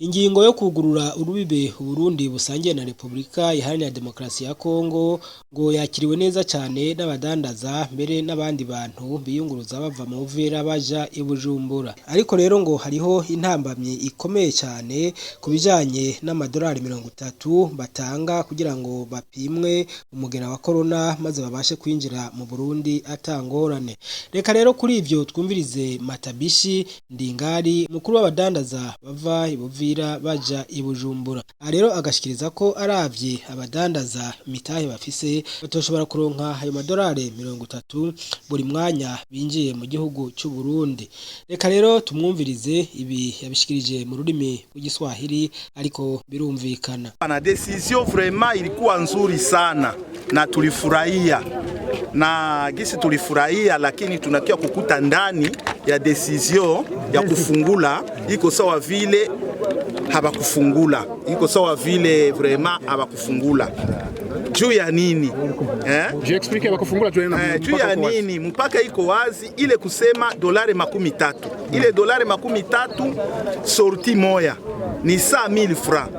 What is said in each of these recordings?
Ingingo yo kugurura urubibe Burundi busangiye na Republika Iharanira Demokarasi ya Kongo ngo yakiriwe neza cyane n'abadandaza mbere n'abandi bantu biyunguruza bava mu Uvira baja i Bujumbura. Ariko rero ngo hariho intambamye ikomeye cyane kubijanye n'amadolari 30 batanga kugira ngo bapimwe umugera wa corona maze babashe kwinjira mu Burundi atangorane. Reka rero kuri ivyo twumvirize Matabishi Ndingari mukuru w'abadandaza bava i Uvira baja i Bujumbura. Rero agashikiriza ko aravye abadandaza mitahe bafise batoshobora kuronka ayo madolari 30 buri mwanya binjiye mu gihugu cy'u Burundi. Reka rero tumwumvirize ibi yabishikirije mu rurimi rw'Igiswahili ariko birumvikana. Na decision vraiment ilikuwa nzuri sana na tulifurahia. Na gisi tulifurahia, lakini tunakia kukuta ndani ya decision ya kufungula iko sawa vile habakufungula. Iko sawa vile vraiment habakufungula. Juu ya nini? Je explique habakufungula juu ya nini? Mpaka iko wazi ile kusema dolari 30. Ile dolari 30 sorti moya ni 100,000 francs.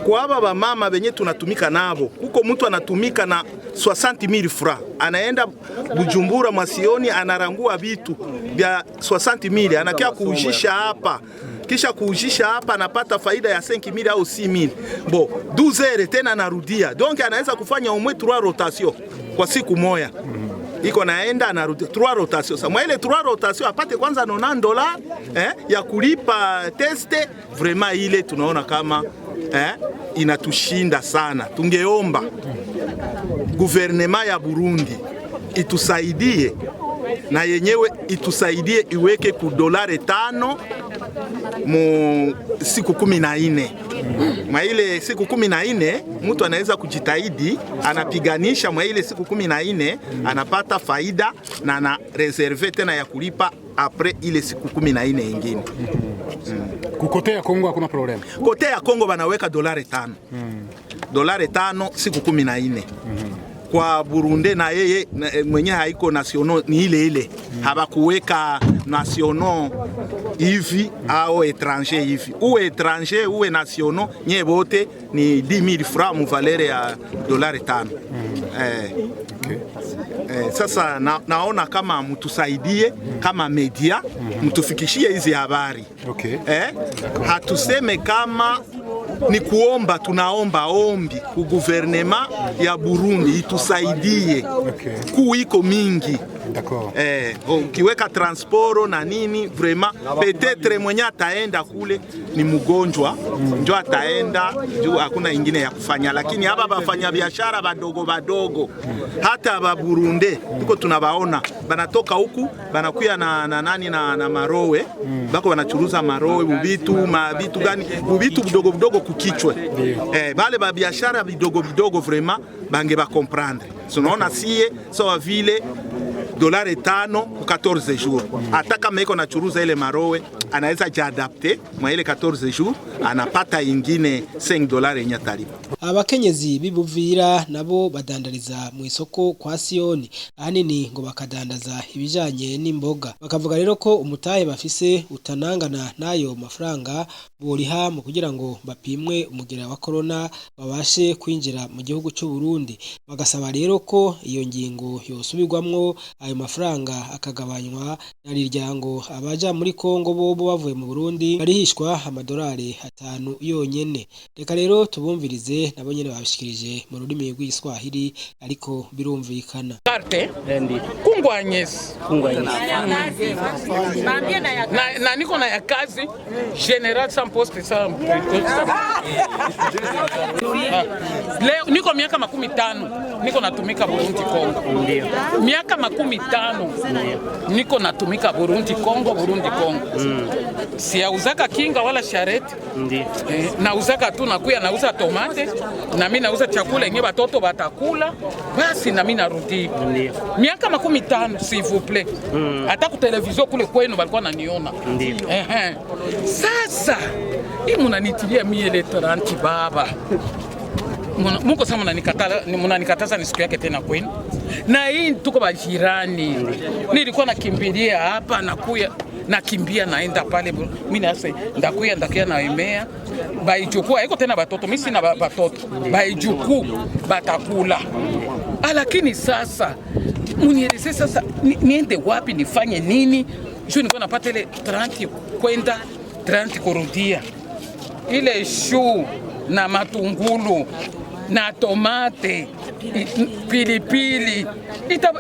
Kwa baba mama benye tunatumika nabo, huko mtu anatumika na 60,000 francs. Anaenda Bujumbura Masioni anarangua vitu vya 60,000, anakia kuujisha hapa. Kisha kuujisha hapa anapata faida ya 5,000 au 6,000. Bo, 12 heures tena anarudia. Donc anaweza kufanya umwe 3 rotation kwa siku moja. Iko naenda anarudia 3 rotation. Sasa ile 3 rotation apate kwanza $90 ya kulipa teste, vraiment ile tunaona kama inatushinda sana. Tungeomba gouvernement ya Burundi itusaidie na yenyewe itusaidie iweke ku $5 mu siku 14. Mwa ile siku 14 mtu anaweza kujitahidi, anapiganisha mwa ile siku 14 anapata faida na ana reserve tena ya kulipa après ile siku 14 nyingine. Kukote ya Kongo hakuna problem. Kote ya Kongo banaweka $5. $5 siku 14. Kwa Burundi na yeye mwenye haiko national ni ile habakuweka national hivi au étranger hivi. Uwe étranger uwe national nye bote ni 10,000 francs mu valeur ya $5. Sasa naona kama mtusaidie kama media, mtufikishie hizi habari. Hatuseme kama ni kuomba, tunaomba ombi ku gouvernement ya Burundi itusaidie. Kuiko mingi. Ukiweka transporo na nini vraiment peut-être mwenye ataenda kule ni mgonjwa ndio ataenda juu hakuna ingine ya kufanya, lakini hapa bafanya biashara badogo hata ba Burundi tuko tunabaona banatoka huku banakuya na marowe bako wanachuruza marowe mabitu gani ubitu budogo kukichwe. Bale ba biashara bidogo vraiment bange ba comprendre. Tunaona sie sawa vile $5 kwa 14 jours. Hata kama iko na churuza ile marowe anaweza jiadapte mwa ile 14 jours anapata ingine $5 yenye talipa. Abakenyezi bibuvira nabo badandariza mu isoko kwa Sioni ahanini ngo bakadandaza ibijanye n'imboga. Bakavuga rero ko umutahe bafise utanangana nayo mafaranga boriha mu kugira ngo bapimwe umugera wa corona babashe kwinjira mu gihugu cy'u Burundi. Bagasaba rero ko iyo ngingo yosubirwamwo ayo mafaranga akagabanywa nariryango abaja muri Kongo bobo bavuye mu Burundi barihishwa amadolari 5 yonyene. Reka rero tubumvirize nabo nyene babishikirije mu rurimi rw'Igiswahili ariko birumvikana. Karte kungwanyesi na niko na ya kazi general sans poste sans leo niko miaka 15 niko natumika Burundi Kongo. Ndio miaka 15 niko natumika Burundi Kongo. Siauzaka kinga wala shareti. Ndio nauzaka tu nakuya nauza tomate na mimi nauza chakula yenye watoto batakula basi na mimi narudi. Ndio miaka 15 s'il vous plaît. Hata ku television kule kwenu walikuwa wananiona. Ndio sasa hii mnanitilia mimi ile 30 baba. Mungu sama mnanikataza nisiku yake tena kwenu. Na hii tuko bajirani. Nilikuwa nakimbilia hapa nakuya nakimbia naenda pale mimi nasa ndakuya na emea baichukua, iko tena batoto, mimi sina batoto, baichukua batakula. Lakini sasa munieleze sasa niende wapi, nifanye nini? Juu niko napata ile 30 kwenda 30 kurudia. Ile shu na matungulu na tomate pilipili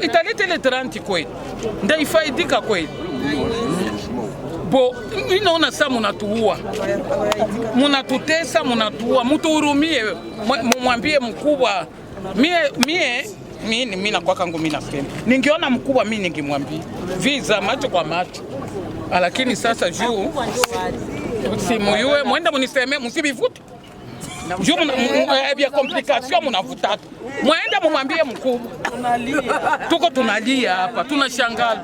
italeta ile 30 kweli, ndaifaidika kweli. Bo inaona saa munatuua, munatutesa, munatuua. Mutuhurumie, mwambie mkubwa. Mimi nakuwa kangu, mimi nasema ningeona mkubwa mimi ningemwambia visa macho kwa macho, lakini sasa juu simuyue mwenda muniseme musibivute juu vya complication munavutata, mwenda mumwambie mkubwa. Tuko tunalia hapa, tunashangala.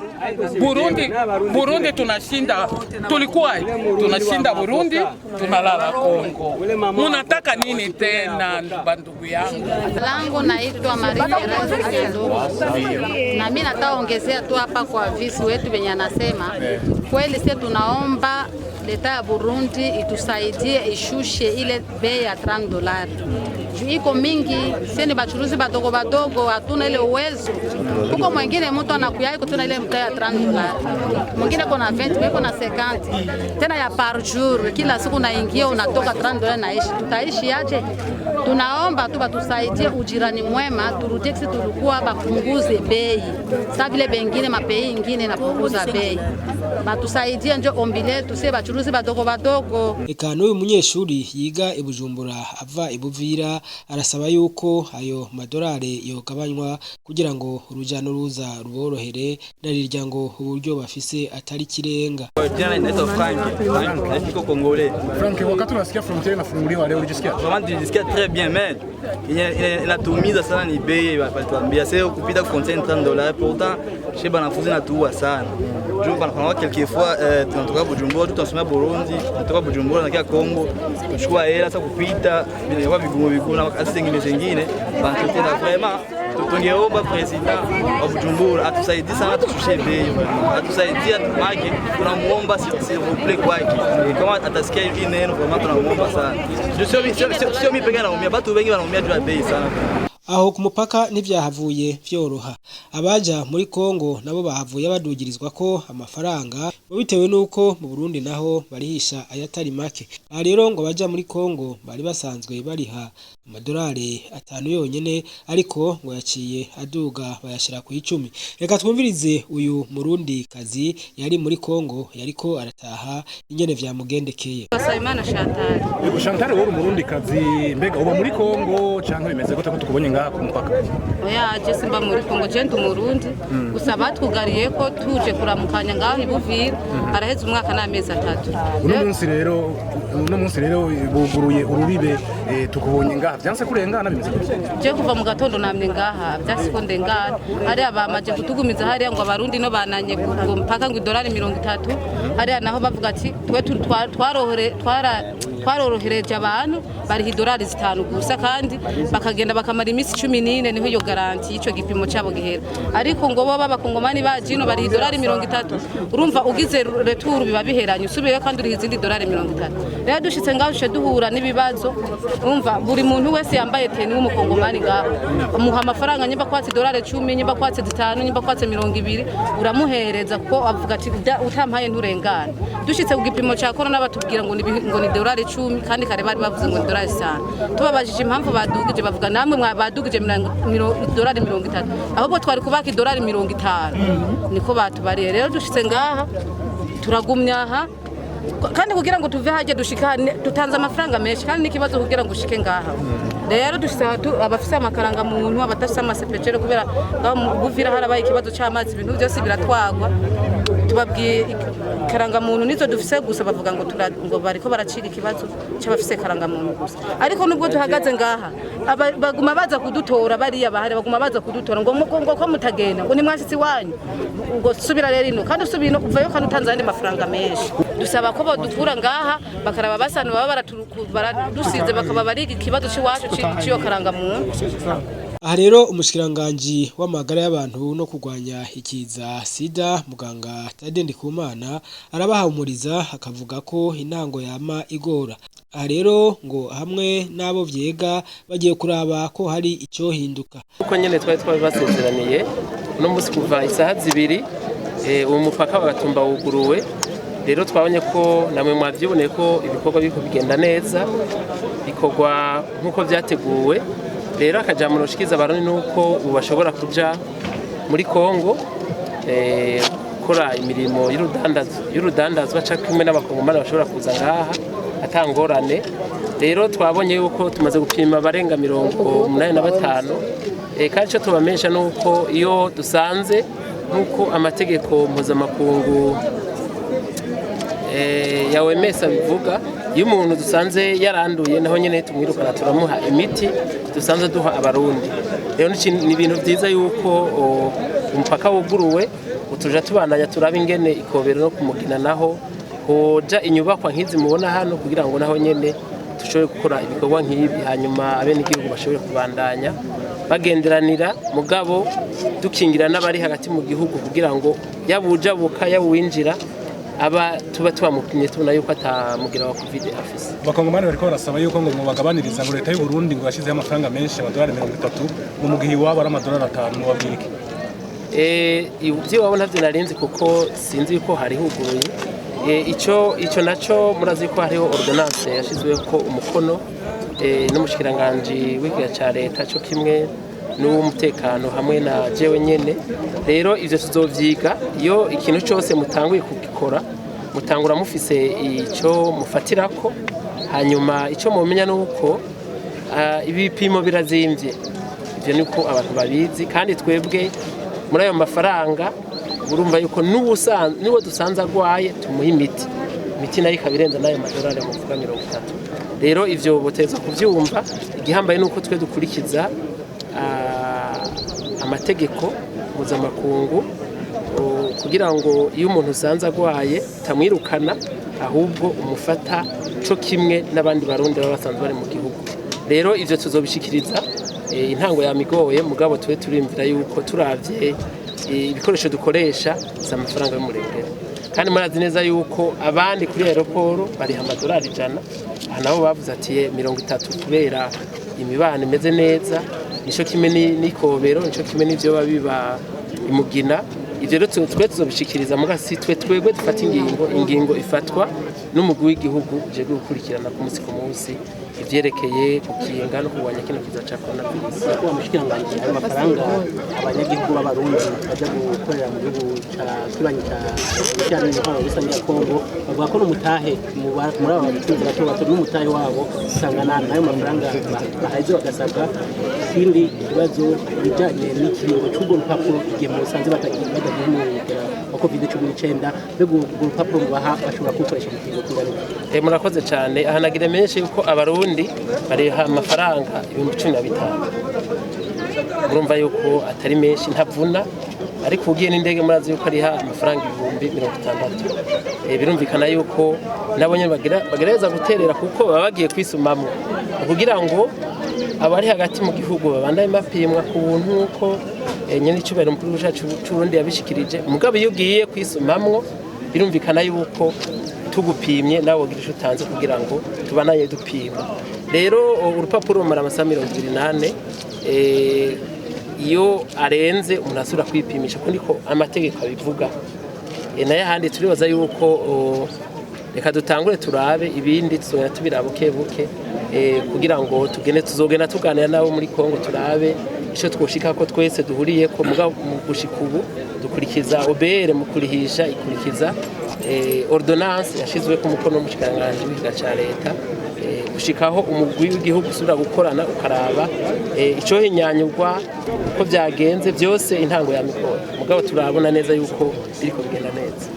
Burundi tunashinda, tulikuwa tunashinda Burundi, tunalala Kongo. Munataka nini tena bandugu yangu? Langu naitwa Maria na mimi nataongezea tu hapa kwa visi wetu venye anasema kweli, sisi tunaomba leta ya Burundi itusaidie ishushe ile bei ya $30. Iko mingi, sisi ni bachuruzi badogo badogo, hatuna ile uwezo. Huko mwingine mtu anakuya iko tuna ile mtaa ya $30. Mwingine kuna 20, mwingine kuna 50. Tena ya par jour, kila siku unaingia unatoka $30 naishi. Tutaishi aje? Tunaomba tu batusaidie ujirani mwema, turudie sisi tulikuwa bapunguze bei. Sasa vile bengine mapei ingine napunguza bei. Batusaidie njo ombi letu sisi bachuruzi badogo badogo. Eka n'uyu munyeshuri yiga i Bujumbura ava i Buvira arasaba yuko ayo madorare yogabanywa kugira ngo uruja n'uruza ruborohere narirya ngo uburyo bafise atari kirenga. Jana inaitwa Frank niko Kongole. Frank, wakati unasikia frontiere inafunguliwa leo unajisikia? Vraiment nilisikia très bien, mais inatuumiza sana ni bei walituambia sasa kupita content $30, pourtant chez banafunzi natuua sana. Juu banakuwa quelquefois tunatoka Bujumbura tutasoma Burundi, tunatoka Bujumbura na kia Kongo, tunachukua hela sasa kupita bila vigumu na kazi zingine banatutenda vraiment. Tungeomba president wa Bujumbura atusaidie sana, tushushe bei, atusaidie tumage, tunamuomba s'il vous plaît kwake. Kama atasikia hivi neno vraiment tunamuomba sana. Sio mimi pekee naumia, batu wengi wanaumia juu ya bei sana. Aho ku mupaka n'ivyahavuye vyoroha, abaja muri Kongo nabo bahavuye badugirizwa ko amafaranga bitewe nuko mu Burundi naho barihisha ayatari make. Rero ngo baja muri Kongo bari basanzwe bariha amadorare 5 yonyene, ariko ngo yaciye aduga bayashira ku 10. Reka twumvirize uyu Murundi kazi yari muri Kongo yariko arataha ingene vyamugendekeye. Basayimana Chantal. Yego Chantal, wowe Murundi kazi mbega uba muri Kongo canke bimeze gute ko tukubonye ngaha ku mupaka? Oya, je simba muri Kongo, je ndi Murundi. Gusa batwugariye ko tuje kuramukanya ngaho ibuvira, araheze umwaka n'amezi 3. Uno munsi rero buguruye urubibe tukubonye ngaha, byanse kurengana bimeze gute? Je kuva mu gatondo namye ngaha, byasiko ndengana. Hari abamaje kutugumiza hari ngo abarundi no bananye ngo mpaka ngo $30. Hari naho bavuga ati twe twarorohereje abantu bari $5 gusa, kandi bakagenda bakamara imisi 14 niho yo garanti ico gipimo cyabo gihera. Ariko ngo bo abakongomani bajino bari $30. Urumva ugize retour biba biheranye, usubiye kandi uri izindi $30. Rero dushitse ngaho cyo duhura n'ibibazo. Urumva buri muntu wese yambaye teni w'umukongomani ngaho amuha amafaranga, nyimba kwatse $10, nyimba kwatse 5, nyimba kwatse 20, uramuhereza ko avuga ati utampaye nturengana. Dushitse ku gipimo cya corona batubwira ngo ni $10, kandi kare bari bavuze ngo $5. Tubabajije impamvu badugije, bavuga namwe badugije $30, ahubwo twari kubaka $50. Niko batubariye. Rero dushitse ngaha turagumya aha, kandi kugira ngo tuve haje dushika tutanze amafaranga menshi, kandi nikibazo kugira ngo ushike ngaha. Rero dushitse abafise amakaranga muntu, abatafise amasepecere, kubera buvira harabaye ikibazo cy'amazi, ibintu byose biratwagwa. Tubabwiye karanga muntu nizo dufise gusa, bavuga ngo bariko baracira ikibazo cy'abafise karanga muntu gusa. Ariko nubwo duhagaze ngaha baguma baza kudutora, bariya bahari baguma baza kudutora ngo ko mutagenda, ngo ni mwashitsi wanyu, ngo subira rero ino, kandi usubira no kuvayo kandi utanze andi mafaranga menshi. Dusaba ko bodukura ngaha bakaraba basanu baba baradusize, bakaba bari ikibazo cy'iwacu cyo karanga muntu. Aha rero umushikiranganje w'amagara y'abantu no kurwanya ikiza sida muganga Tade Ndikumana arabahumuriza akavuga ko intango yama igora, aha rero ngo hamwe n'abo vyega bagiye kuraba ko hari icyo hinduka uko nyene twari basezeraniye uno munsi kuva isaha 2 uwo mupaka wa Gatumba wuguruwe rero twabonye ko namwe mwavyiboneye ko ibikorwa biko bigenda neza bikorwa nkuko vyateguwe rero akajambo noshikiza abarundi nuko bashobora kuja muri Kongo gukora imirimo y'urudandazwa cakimwe n'abakongomani bashobora kuza ngaha atangorane rero twabonye yuko tumaze gupima barenga 85 kandi cyo tubamesha nuko iyo dusanze nuko amategeko mpuzamakungu yawe mesa bivuga iyo umuntu dusanze yaranduye naho nyene tumwirukana turamuha imiti dusanze duha abarundi rero ni ibintu byiza yuko umupaka wuguruwe utuja tubandanya turaba ingene ikobero no kumugina naho hoja inyubakwa nkizi mubona hano kugira ngo naho nyene dushobore gukora ibikorwa nk'ibi hanyuma abene igihugu bashobore kubandanya bagenderanira mugabo dukingira n'abari hagati mu gihugu kugira ngo yabujabuka yabuwinjira aba tuba twamupimye tubona yuko atamugira wa covid afise bakongomani bariko barasaba yuko ngo bagabaniriza ngo leta y'u Burundi ngo yashizeho amafaranga menshi amadolari 30 mu gihe iwabo ari amadolari 5 wabwirike ivyo wabona navyo narinzi kuko sinzi yuko hari huguruye ico naco murazi ko hariho ordonnance yashizweho ko umukono n'umushikiranganje w'igihugu ca leta cyo kimwe n'umutekano hamwe na jewe nyene rero ivyo tuzovyiga iyo ikintu cyose mutanguye kugikora mutangura mufise ico mufatirako hanyuma ico mumenya nuko ibipimo birazimvye ivyo niko abantu babizi kandi twebwe muri ayo mafaranga urumva yuko niwo dusanze agwaye tumuha imiti nayo ikabirenza nayo madolari mu kuvuga 30 rero ivyo boteza kuvyumva igihambaye nuko twe dukurikiza amategeko mpuzamakungu kugira ngo iyo umuntu usanze agwaye tamwirukana ahubwo umufata cyo kimwe n'abandi barundi baba basanzwe bari mu gihugu rero ivyo tuzobishikiriza intango yamigoye mugabo twe turimvira yuko turavye ibikoresho dukoresha z'amafaranga y'umurengera kandi murazi neza yuko abandi kuri aeroport bari amadolari 100 aha nabo bavuze ati 30 kubera imibano imeze neza nico kimwe n'ikobero nico kimwe n'ivyo babiba imugina ivyo rero twe tuzobishikiriza mugasi twebwe dufata ingingo ifatwa n'umugwi w'igihugu je gukurikirana ku munsi ku munsi ivyerekeye gukinga no kurwanya kino kiza ca coronavirus ko umushikiranganje amafaranga abanyagihugu b'abarundi baje gukorera mu gihugu ca kibanyi ca cyane n'aho bisanga Kongo bavuga ko n'umutahe muri abo batunzi bato n'umutahe wabo sangana nayo mafaranga bahaize bagasabwa ikindi kibazo bijanye n'ikiringo cy'ubwo rupapuro igihe musanze batagiye mu COVID-19 bego urupapuro baha bashobora gukoresha mu kigo kingana murakoze cyane ahanagire menshi yuko abarundi bariha amafaranga 15,000 urumva yuko atari menshi ntavuna ariko ugiye n'indege murazi yuko ariha amafaranga 60,000 birumvikana yuko nabonye bagereza guterera kuko baba bagiye kwisumamwo kugira ngo abari hagati mu gihugu babandaye mapimwa ku buntu uko nyene icubero mukuru cyacu c'Urundi yabishikirije mugabo iyo ugiye kwisumamwo birumvikana yuko tugupimye nawe ugirisha utanze kugira ngo tubanaye dupima rero urupapuro rumara amasaha 28 iyo arenze umuntu asura kwipimisha kuko niko amategeko abivuga naye handi turibaza yuko reka dutangure turabe ibindi tuzongera tubirabuke buke kugira ngo tuzogena tuganira nabo muri Kongo turabe ico twoshika ko twese duhuriye ko mugabo gushika ubu dukurikiza obere mu kurihisha ikurikiza ordonnance yashizwe ku mukono w'umushikiranganje w'igihugu ca leta gushikaho umugwi w'igihugu usubira gukorana ukaraba ico hinyanyurwa uko vyagenze byose intango ya mikoro mugabo turabona neza yuko biriko bigenda neza.